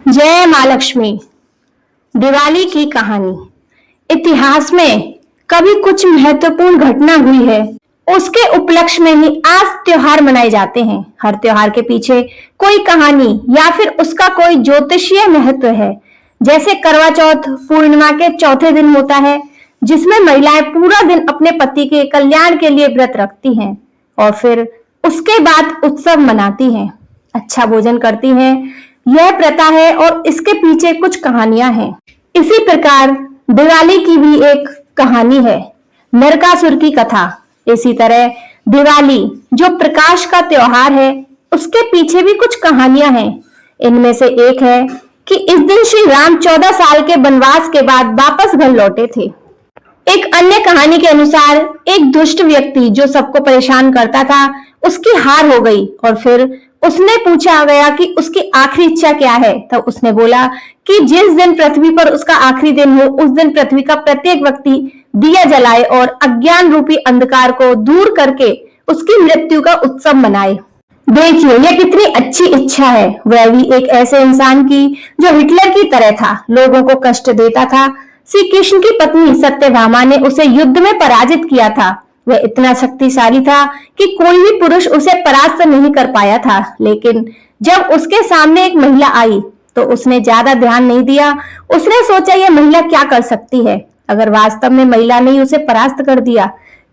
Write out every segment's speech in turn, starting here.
जय माँ लक्ष्मी। दिवाली की कहानी। इतिहास में कभी कुछ महत्वपूर्ण घटना हुई है, उसके उपलक्ष्य में ही आज त्योहार मनाए जाते हैं। हर त्योहार के पीछे कोई कहानी या फिर उसका कोई ज्योतिषीय महत्व है। जैसे करवा चौथ पूर्णिमा के चौथे दिन होता है, जिसमें महिलाएं पूरा दिन अपने पति के कल्याण के लिए व्रत रखती हैं और फिर उसके बाद उत्सव मनाती हैं, अच्छा भोजन करती हैं। यह प्रथा है और इसके पीछे कुछ कहानियां हैं। इसी प्रकार दिवाली की भी एक कहानी है, नरकासुर की कथा। इसी तरह दिवाली जो प्रकाश का त्योहार है, उसके पीछे भी कुछ कहानियां हैं। इनमें से एक है कि इस दिन श्री राम 14 साल के वनवास के बाद वापस घर लौटे थे। एक अन्य कहानी के अनुसार एक दुष्ट व्यक्ति जो सबको परेशान करता था, उसकी हार हो गई और फिर उसने पूछा गया कि उसकी आखिरी इच्छा क्या है। तब उसने बोला कि जिस दिन पृथ्वी पर उसका आखिरी दिन हो, उस दिन पृथ्वी का प्रत्येक व्यक्ति दिया जलाए और अज्ञान रूपी अंधकार को दूर करके उसकी मृत्यु का उत्सव मनाए। देखिए यह कितनी अच्छी इच्छा है, वह भी एक ऐसे इंसान की जो हिटलर की तरह था, लोगों को कष्ट देता था। श्री कृष्ण की पत्नी सत्यभामा ने उसे युद्ध में पराजित किया था। वह इतना शक्तिशाली था कि कोई भी पुरुष उसे परास्त नहीं कर पाया था। लेकिन जब उसके सामने एक महिला आई तो उसने ज्यादा ध्यान नहीं दिया। उसने सोचा यह महिला क्या कर सकती है, अगर वास्तव में महिला ने उसे परास्त कर दिया।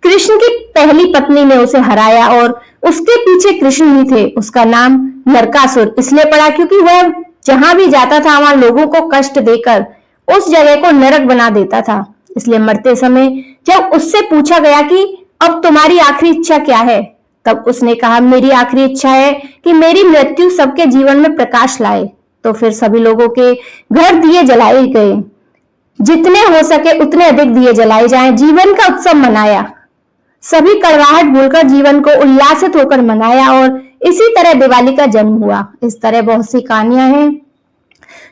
कृष्ण की पहली पत्नी ने उसे हराया और उसके पीछे कृष्ण ही थे। उसका नाम नरकासुर इसलिए पड़ा क्योंकि वह जहां भी जाता था वहां लोगों को कष्ट देकर उस जगह को नरक बना देता था। इसलिए मरते समय जब उससे पूछा गया कि अब तुम्हारी आखिरी इच्छा क्या है, तब उसने कहा मेरी आखिरी इच्छा है कि मेरी मृत्यु सबके जीवन में प्रकाश लाए। तो फिर सभी लोगों के घर दिए जलाए गए, जितने हो सके उतने अधिक दिए जलाए जाएं। जीवन का उत्सव मनाया, सभी कड़वाहट भूलकर जीवन को उल्लासित होकर मनाया और इसी तरह दिवाली का जन्म हुआ। इस तरह बहुत सी कहानियां हैं।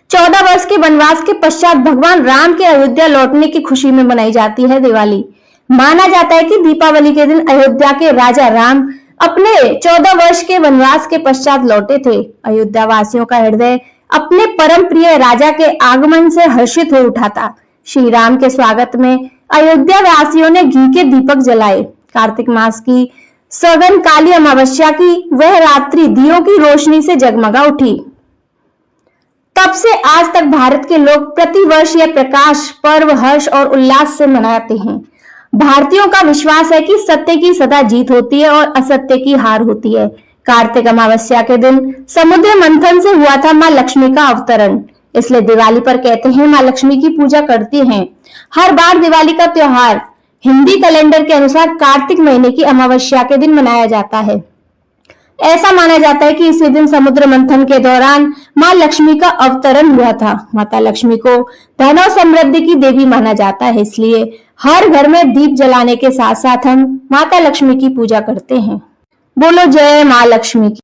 14 वर्ष के वनवास के पश्चात भगवान राम के अयोध्या लौटने की खुशी में मनाई जाती है दिवाली। माना जाता है कि दीपावली के दिन अयोध्या के राजा राम अपने 14 वर्ष के वनवास के पश्चात लौटे थे। अयोध्या वासियों का हृदय अपने परम प्रिय राजा के आगमन से हर्षित हो उठा था। श्री राम के स्वागत में अयोध्या वासियों ने घी के दीपक जलाए। कार्तिक मास की सघन काली अमावस्या की वह रात्रि दियों की रोशनी से जगमगा उठी। तब से आज तक भारत के लोग प्रतिवर्ष यह प्रकाश पर्व हर्ष और उल्लास से मनाते हैं। भारतीयों का विश्वास है कि सत्य की सदा जीत होती है और असत्य की हार होती है। कार्तिक अमावस्या के दिन समुद्र मंथन से हुआ था माँ लक्ष्मी का अवतरण, इसलिए दिवाली पर कहते हैं माँ लक्ष्मी की पूजा करते हैं। हर बार दिवाली का त्योहार हिंदी कैलेंडर के अनुसार कार्तिक महीने की अमावस्या के दिन मनाया जाता है। ऐसा माना जाता है कि इसी दिन समुद्र मंथन के दौरान माँ लक्ष्मी का अवतरण हुआ था। माता लक्ष्मी को धन और समृद्धि की देवी माना जाता है, इसलिए हर घर में दीप जलाने के साथ साथ हम माता लक्ष्मी की पूजा करते हैं। बोलो जय माँ लक्ष्मी की।